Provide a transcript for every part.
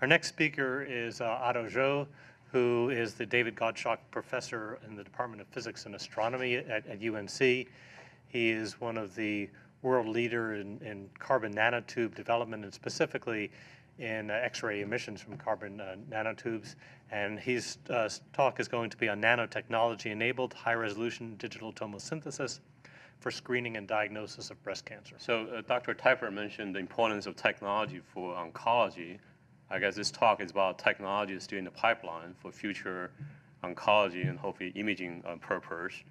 Our next speaker is Otto Zhou, who is the David Godschalk Professor in the Department of Physics and Astronomy at UNC. He is one of the world leader in carbon nanotube development, and specifically in X-ray emissions from carbon nanotubes. And his talk is going to be on nanotechnology-enabled high-resolution digital tomosynthesis for screening and diagnosis of breast cancer. So Dr. Tepper mentioned the importance of technology for oncology. I guess this talk is about technology still in the pipeline for future oncology and hopefully imaging purpose.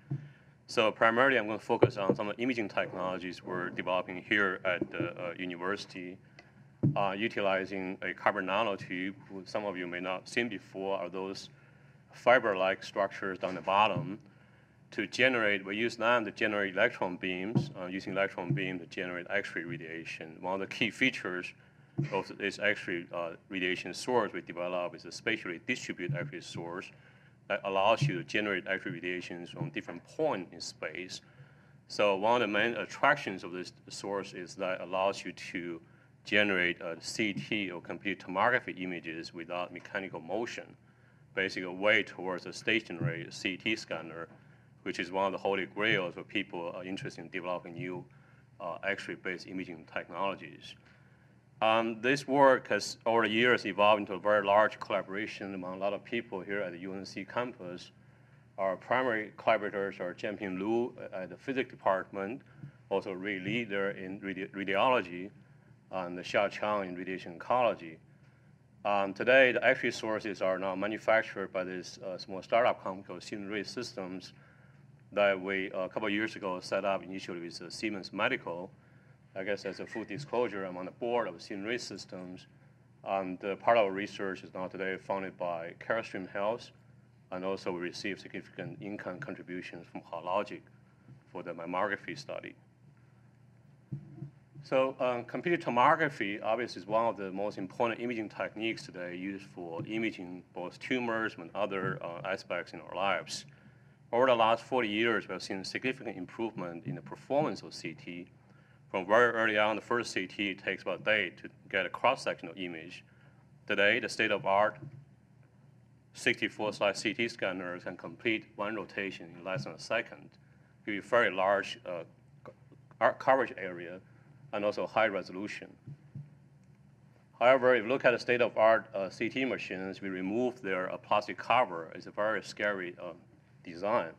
So primarily I'm going to focus on some of the imaging technologies we're developing here at the university, utilizing a carbon nanotube, which some of you may not have seen before, are those fiber-like structures down the bottom to generate, we use them to generate electron beams, using electron beam to generate X-ray radiation. One of the key features of this X-ray radiation source we develop is a spatially distributed X-ray source that allows you to generate X-ray radiations from different points in space. So one of the main attractions of this source is that it allows you to generate CT or computed tomography images without mechanical motion, basically a way towards a stationary CT scanner, which is one of the holy grails for people interested in developing new X-ray-based imaging technologies. This work has, over the years, evolved into a very large collaboration among a lot of people here at the UNC campus. Our primary collaborators are Jianping Lu at the physics department, also Ray Li there in radiology, and Xia Chang in radiation oncology. Today, the X-ray sources are now manufactured by this small startup company called CNT Systems that we, a couple of years ago, set up initially with Siemens Medical. I guess as a full disclosure, I'm on the board of CNT Systems, and part of our research is now today funded by Carestream Health, and also we receive significant income contributions from Hologic for the mammography study. So computed tomography obviously is one of the most important imaging techniques today used for imaging both tumors and other aspects in our lives. Over the last 40 years, we have seen significant improvement in the performance of CT. From very early on, the first CT takes about a day to get a cross-sectional image. Today, the state-of-art 64-slide CT scanners can complete one rotation in less than a second, give you very large coverage area and also high resolution. However, if you look at the state-of-art CT machines, we remove their plastic cover. It's a very scary design.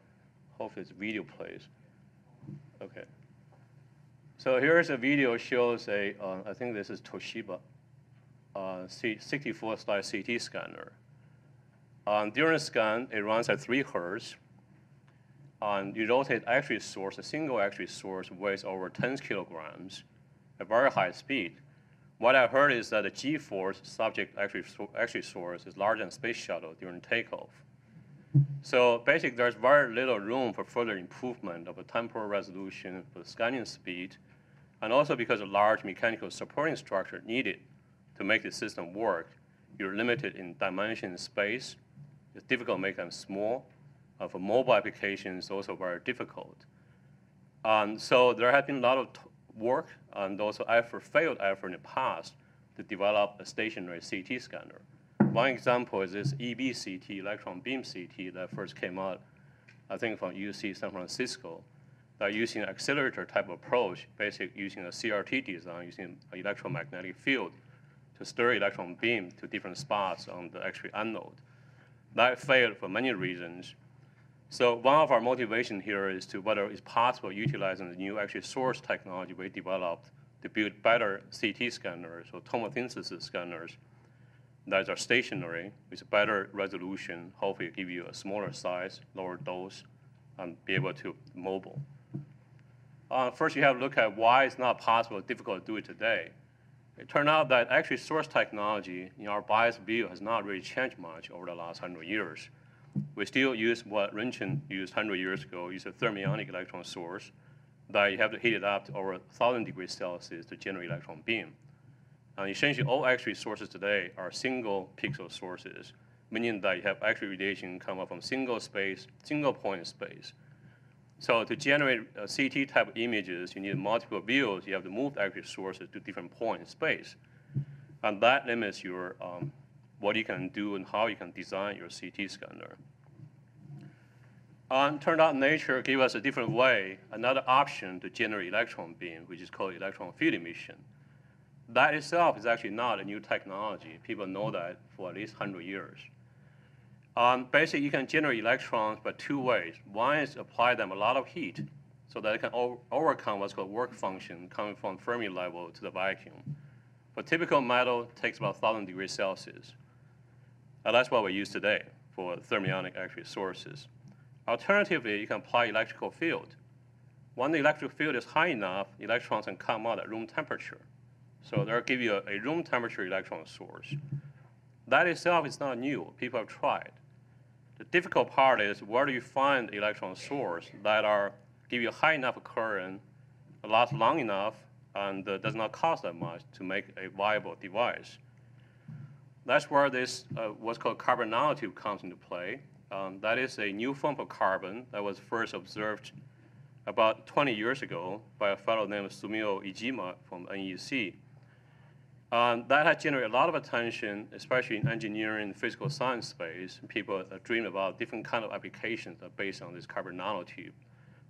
Hopefully this video plays. Okay. So here's a video shows a, I think this is Toshiba, 64-slide CT scanner. During the scan, it runs at 3 Hertz. You rotate X-ray source, a single X-ray source weighs over 10 kilograms at very high speed. What I heard is that the G-force subject X-ray source is larger than space shuttle during takeoff. So basically, there's very little room for further improvement of the temporal resolution, for the scanning speed, and also because of large mechanical supporting structure needed to make the system work, you're limited in dimension and space. It's difficult to make them small. For mobile applications, it's also very difficult. So there has been a lot of work and also failed effort in the past to develop a stationary CT scanner. One example is this EBCT, electron beam CT, that first came out, I think, from UC San Francisco. They're using an accelerator type approach, basically using a CRT design, using an electromagnetic field to stir electron beam to different spots on the X-ray anode. That failed for many reasons. So one of our motivations here is to whether it's possible utilizing the new X-ray source technology we developed to build better CT scanners or tomosynthesis scanners that are stationary with better resolution, hopefully give you a smaller size, lower dose, and be able to mobile. First, you have to look at why it's not possible, difficult to do it today. It turned out that actually source technology, in our biased view, has not really changed much over the last 100 years. We still use what Roentgen used 100 years ago, use a thermionic electron source that you have to heat it up to over 1,000 degrees Celsius to generate electron beam. And essentially, all X-ray sources today are single pixel sources, meaning that you have X-ray radiation come up from single point in space. So to generate CT type images, you need multiple views. You have to move the X-ray sources to different points in space. And that limits your what you can do and how you can design your CT scanner. Turned out nature gave us a different way, another option to generate electron beam, which is called electron field emission. That itself is actually not a new technology. People know that for at least 100 years. Basically, you can generate electrons by two ways. One is apply them a lot of heat so that it can overcome what's called work function coming from Fermi level to the vacuum. For typical metal, it takes about 1,000 degrees Celsius. And that's what we use today for thermionic actually sources. Alternatively, you can apply electrical field. When the electric field is high enough, electrons can come out at room temperature. So they'll give you a room temperature electron source. That itself is not new. People have tried. The difficult part is where do you find electron source that give you high enough current, last long enough, and does not cost that much to make a viable device. That's where this what's called carbon nanotube comes into play. That is a new form of carbon that was first observed about 20 years ago by a fellow named Sumio Iijima from NEC. That has generated a lot of attention, especially in engineering and physical science space. People dream about different kind of applications that are based on this carbon nanotube,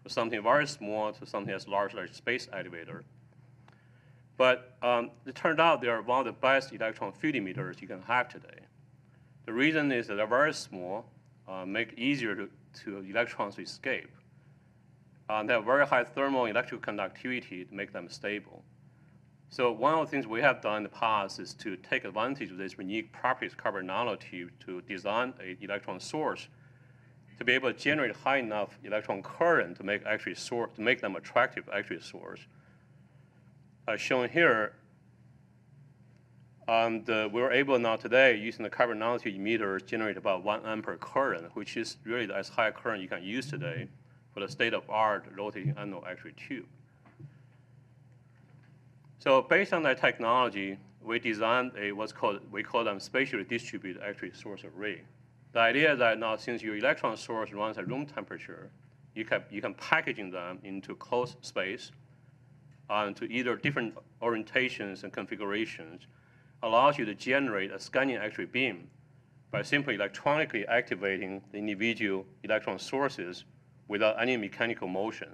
from something very small to something as large like a space elevator. But it turned out they are one of the best electron field emitters you can have today. The reason is that they're very small, make it easier to electrons to escape. They have very high thermal electrical conductivity to make them stable. So one of the things we have done in the past is to take advantage of this unique properties of carbon nanotube to design an electron source to be able to generate high enough electron current to make them attractive actually source. As shown here, and we're able now today, using the carbon nanotube emitters, generate about 1 ampere current, which is really as high current you can use today for the state-of-art rotating anode actually tube. So based on that technology, we designed we call them spatially distributed actually source array. The idea is that now since your electron source runs at room temperature, you can packaging them into closed space to either different orientations and configurations, allows you to generate a scanning actually beam by simply electronically activating the individual electron sources without any mechanical motion.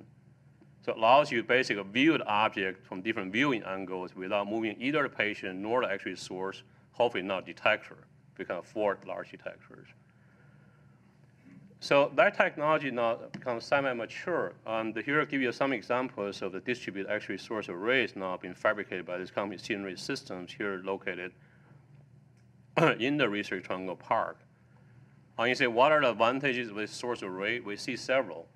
So it allows you to basically view the object from different viewing angles without moving either the patient nor the actual source, hopefully not detector. We can afford large detectors. So that technology now becomes semi-mature. And here I give you some examples of the distributed actually source arrays now being fabricated by this company, CNT Systems, here located in the Research Triangle Park. And you say, what are the advantages of this source array? We see several.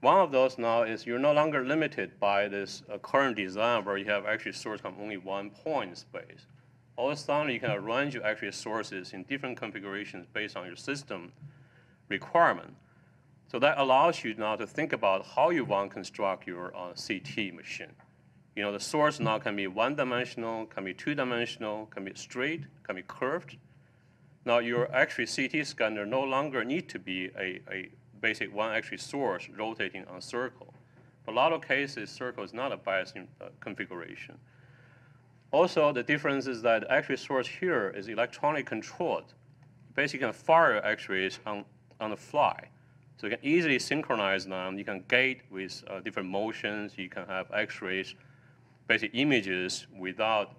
One of those now is you're no longer limited by this current design where you have actually source from only one point in space. All of a sudden, you can arrange your actual sources in different configurations based on your system requirement. So that allows you now to think about how you want to construct your CT machine. You know, the source now can be one-dimensional, can be two-dimensional, can be straight, can be curved. Now, your actual CT scanner no longer need to be a basic one actually source rotating on a circle. For a lot of cases, circle is not a biased configuration. Also, the difference is that the actual source here is electronically controlled. Basically, you can fire X-rays on the fly. So you can easily synchronize them. You can gate with different motions. You can have X-rays, basic images without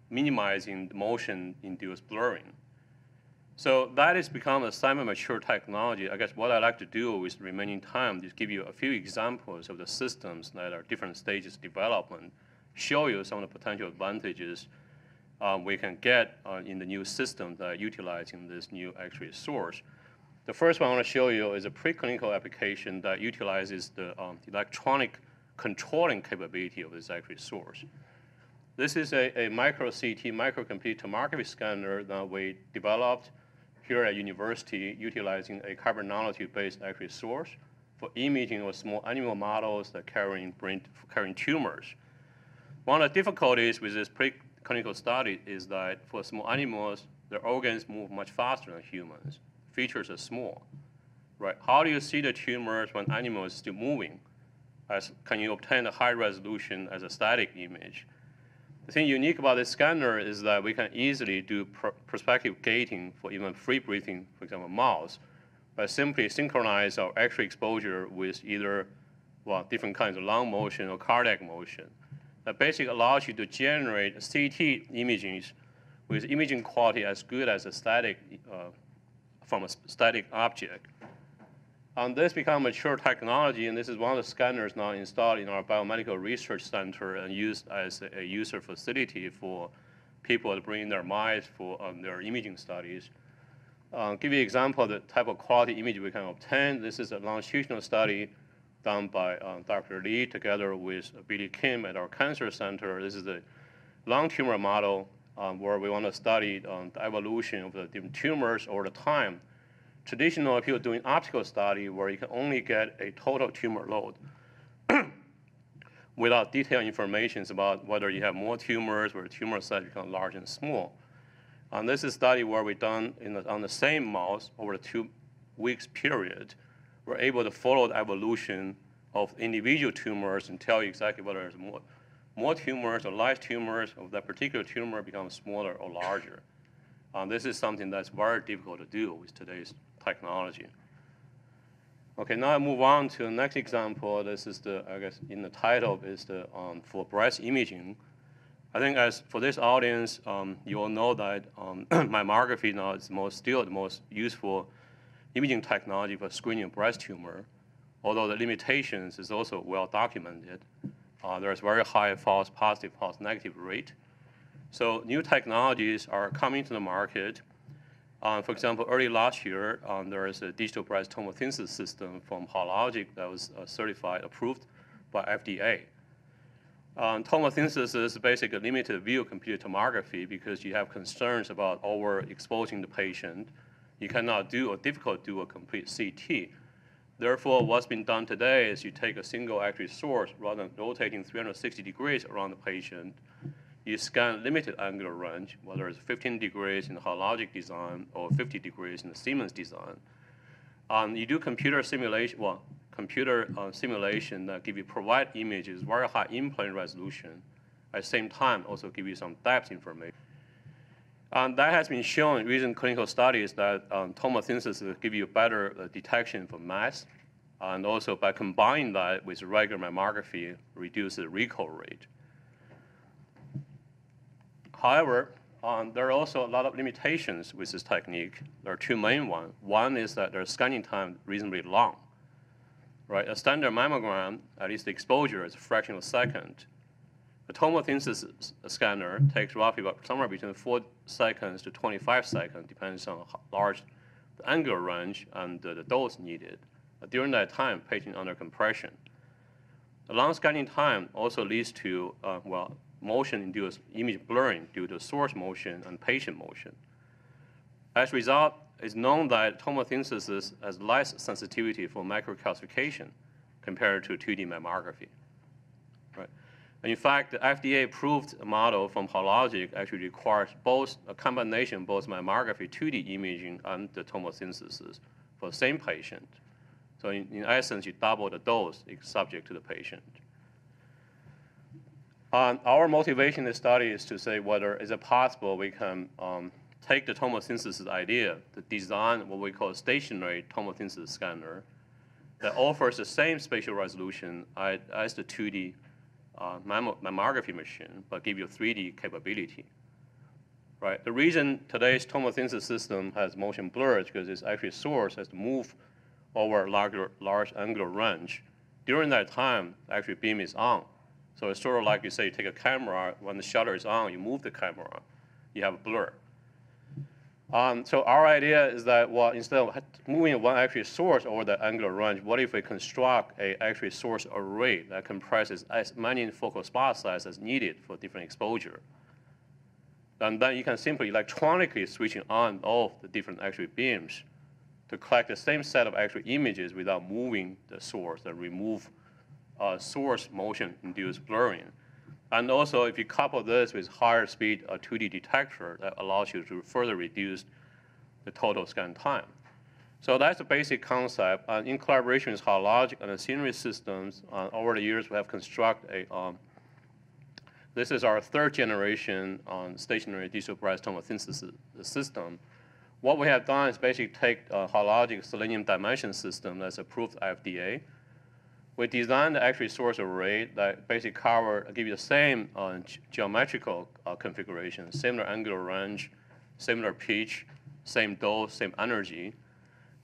minimizing the motion-induced blurring. So that has become a semi-mature technology. I guess what I'd like to do with the remaining time is give you a few examples of the systems that are different stages of development, show you some of the potential advantages we can get in the new systems that are utilizing this new actually source. The first one I want to show you is a preclinical application that utilizes the electronic controlling capability of this actually source. This is a micro-CT, micro-complete tomography scanner that we developed here at university utilizing a carbon nanotube-based actually source for imaging of small animal models that carrying tumors. One of the difficulties with this preclinical study is that for small animals, their organs move much faster than humans. Features are small, right? How do you see the tumors when animal is still moving? Can you obtain a high resolution as a static image? The thing unique about this scanner is that we can easily do prospective gating for even free breathing, for example, mouse, by simply synchronize our X-ray exposure with either, well, different kinds of lung motion or cardiac motion. That basically allows you to generate CT images with imaging quality as good as a static, from a static object. And this become mature technology, and this is one of the scanners now installed in our biomedical research center and used as a user facility for people to bring in their mice for their imaging studies. Give you an example of the type of quality image we can obtain. This is a longitudinal study done by Dr. Lee together with Billy Kim at our cancer center. This is a lung tumor model where we want to study the evolution of the different tumors over the time. Traditional people doing optical study where you can only get a total tumor load without detailed information about whether you have more tumors or tumor size become large and small. And this is a study where we done on the same mouse over a 2 weeks period. We're able to follow the evolution of individual tumors and tell you exactly whether there's more tumors or less tumors of that particular tumor becomes smaller or larger. This is something that's very difficult to do with today's technology. Okay, now I move on to the next example. This is the, I guess, in the title is the for breast imaging. I think as for this audience, you all know that mammography now is still the most useful imaging technology for screening breast tumor, although the limitations is also well documented. There's very high false positive, false negative rate. So new technologies are coming to the market. For example, early last year, there is a digital breast tomosynthesis system from Hologic that was certified, approved by FDA. Tomosynthesis is basically limited view computed tomography because you have concerns about overexposing the patient. You cannot do or difficult to do a complete CT. Therefore, what's been done today is you take a single X-ray source rather than rotating 360 degrees around the patient. You scan limited angular range, whether it's 15 degrees in the Hologic design or 50 degrees in the Siemens design. You do computer simulation, simulation that provide images, very high in-plane resolution. At the same time, also give you some depth information. That has been shown in recent clinical studies that tomosynthesis will give you better detection for mass, and also by combining that with regular mammography, reduce the recall rate. However, there are also a lot of limitations with this technique. There are two main ones. One is that their scanning time reasonably long. Right? A standard mammogram, at least the exposure is a fraction of a second. The tomosynthesis scanner takes roughly about somewhere between 4 seconds to 25 seconds, depends on how large the angular range and the dose needed. During that time, patient under compression. The long scanning time also leads to, motion-induced image blurring due to source motion and patient motion. As a result, it's known that tomosynthesis has less sensitivity for micro-calcification compared to 2D mammography. Right? And in fact, the FDA-approved model from Hologic actually requires both a combination, both mammography, 2D imaging, and the tomosynthesis for the same patient. So in essence, you double the dose subject to the patient. Our motivation in this study is to say whether is it possible we can take the tomosynthesis idea to design what we call a stationary tomosynthesis scanner that offers the same spatial resolution as the 2D mammography machine, but give you 3D capability. Right? The reason today's tomosynthesis system has motion blur is because it's actually source has to move over a large angular range. During that time, actually beam is on. So it's sort of like you say, you take a camera, when the shutter is on, you move the camera, you have a blur. So our idea is that, well, instead of moving one X-ray source over the angular range, what if we construct a X-ray source array that compresses as many focal spot size as needed for different exposure? And then you can simply electronically switching on off the different X-ray beams to collect the same set of X-ray images without moving the source and remove source motion-induced blurring. And also, if you couple this with higher speed 2D detector, that allows you to further reduce the total scan time. So that's the basic concept. And in collaboration with Hologic and the Scenery Systems, over the years, we have constructed the This is our third generation stationary digital bright tomosynthesis system. What we have done is basically take a hologic selenium dimension system that's approved FDA. We designed the actually source array that basically give you the same geometrical configuration, similar angular range, similar pitch, same dose, same energy.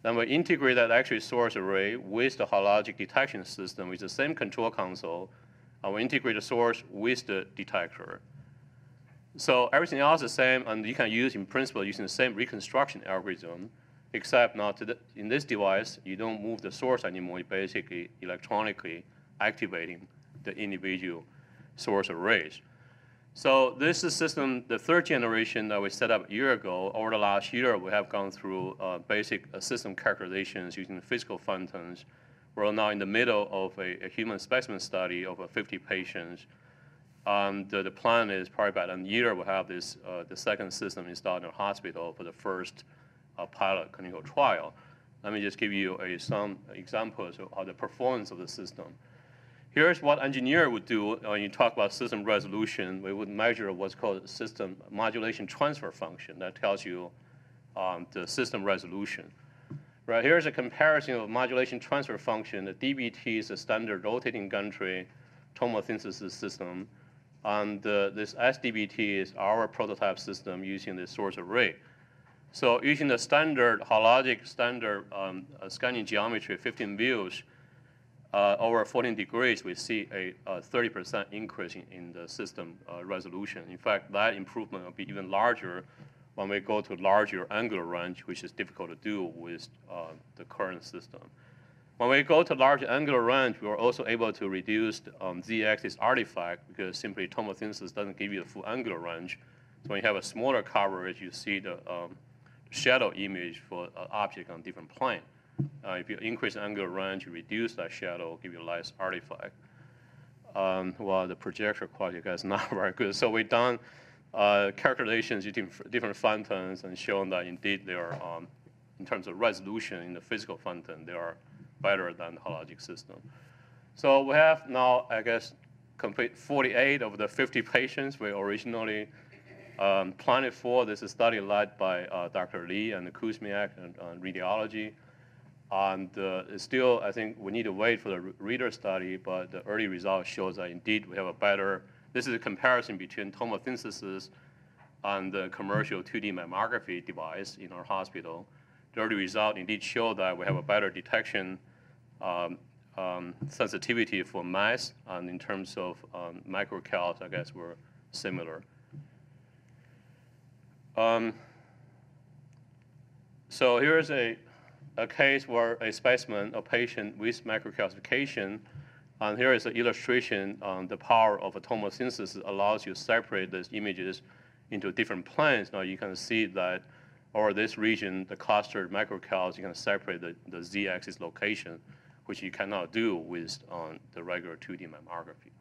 Then we integrate that actually source array with the hologic detection system with the same control console, and we integrate the source with the detector. So everything else is the same, and you can use, in principle, using the same reconstruction algorithm, except now in this device, you don't move the source anymore. You're basically electronically activating the individual source arrays. So this is system, the third generation that we set up a year ago. Over the last year, we have gone through basic system characterizations using physical functions. We're now in the middle of a human specimen study of 50 patients. The plan is probably about a year we'll have this, the second system installed in a hospital for the first pilot clinical trial. Let me just give you some examples of the performance of the system. Here's what engineer would do when you talk about system resolution. We would measure what's called system modulation transfer function. That tells you the system resolution. Right, here's a comparison of modulation transfer function. The DBT is a standard rotating gantry tomosynthesis system. And this SDBT is our prototype system using the source array. So using the standard hologic standard scanning geometry, 15 views, over 14 degrees, we see a 30% increase in the system resolution. In fact, that improvement will be even larger when we go to larger angular range, which is difficult to do with the current system. When we go to large angular range, we are also able to reduce z-axis artifact because simply tomosynthesis doesn't give you the full angular range. So when you have a smaller coverage, you see the shadow image for an object on different plane. If you increase the angular range, you reduce that shadow, give you less artifact. Well, the projector quality is not very good. So we've done calculations using different fountains and shown that indeed they are, in terms of resolution in the physical fountain, they are better than the hologic system. So we have now, I guess, complete 48 of the 50 patients we originally planned for. This is a study led by Dr. Lee and Kuzmiak on radiology. And still, I think we need to wait for the reader study, but the early result shows that indeed we have a better, this is a comparison between tomosynthesis and the commercial 2D mammography device in our hospital. The early result indeed show that we have a better detection sensitivity for mass, and in terms of micro-calc, I guess we're similar. So here's a case where a specimen, a patient with micro-calcification, and here is an illustration on the power of a tomosynthesis allows you to separate these images into different planes. Now you can see that over this region, the clustered micro-calcs, you can separate the z-axis location, which you cannot do with the regular 2D mammography.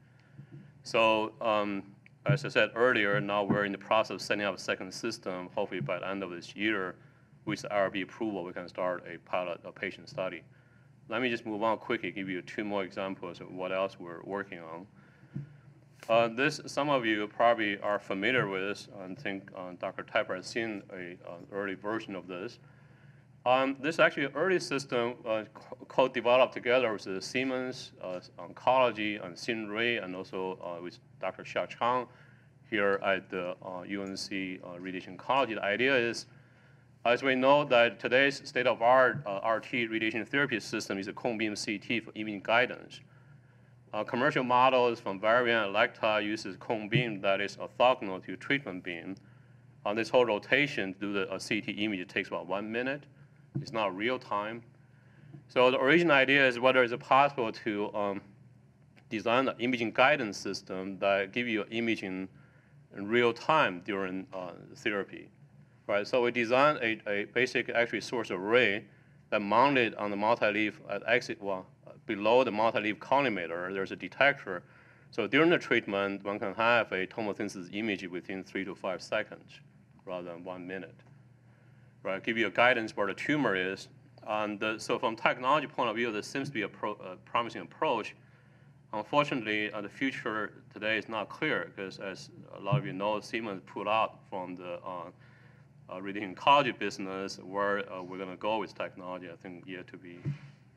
So as I said earlier, now we're in the process of setting up a second system. Hopefully by the end of this year, with IRB approval, we can start a patient study. Let me just move on quickly, give you 2 more examples of what else we're working on. Some of you probably are familiar with this, and think Dr. Tepper has seen an early version of this. This is actually an early system co-developed together with the Siemens Oncology and Xinray, and also with Dr. Xia Chang here at the UNC Radiation Oncology. The idea is, as we know that today's state-of-art RT radiation therapy system is a cone beam CT for imaging guidance. Commercial models from Varian and Electa uses cone beam that is orthogonal to treatment beam. On this whole rotation to do the CT image, it takes about 1 minute. It's not real time. So the original idea is whether it's possible to design an imaging guidance system that give you imaging in real time during therapy. Right, so we designed a basic actually source array that mounted on the multi-leaf at exit, below the multi-leaf collimator, there's a detector. So during the treatment, one can have a tomosynthesis image within 3 to 5 seconds rather than 1 minute. Right, give you a guidance where the tumor is. And so from technology point of view, this seems to be a promising approach. Unfortunately, the future today is not clear because, as a lot of you know, Siemens pulled out from the radiation oncology business. Where we're going to go with technology, I think, yet to be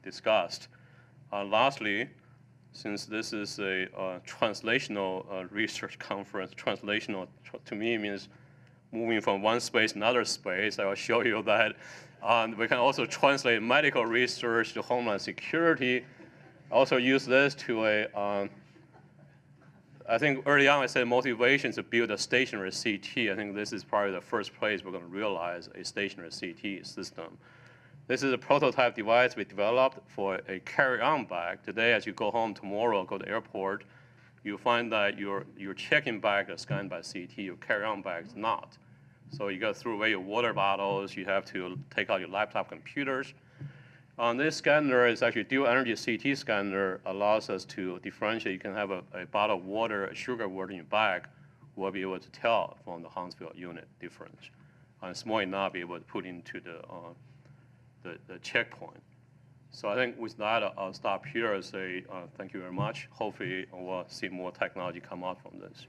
discussed. Lastly, since this is a translational research conference, translational to me means moving from one space to another space. I will show you that. We can also translate medical research to homeland security. Also use this to I think early on I said motivation to build a stationary CT. I think this is probably the first place we're going to realize a stationary CT system. This is a prototype device we developed for a carry-on bag. Today, as you go home tomorrow, go to the airport, you find that your check-in bag is scanned by CT, your carry-on bag is not. So you got to throw away your water bottles, you have to take out your laptop computers. This scanner is actually dual energy CT scanner, allows us to differentiate. You can have a bottle of water, a sugar water in your bag, we'll be able to tell from the Huntsville unit difference. And small enough to be able to put into the checkpoint. So I think with that, I'll stop here and say thank you very much. Hopefully we'll see more technology come out from this.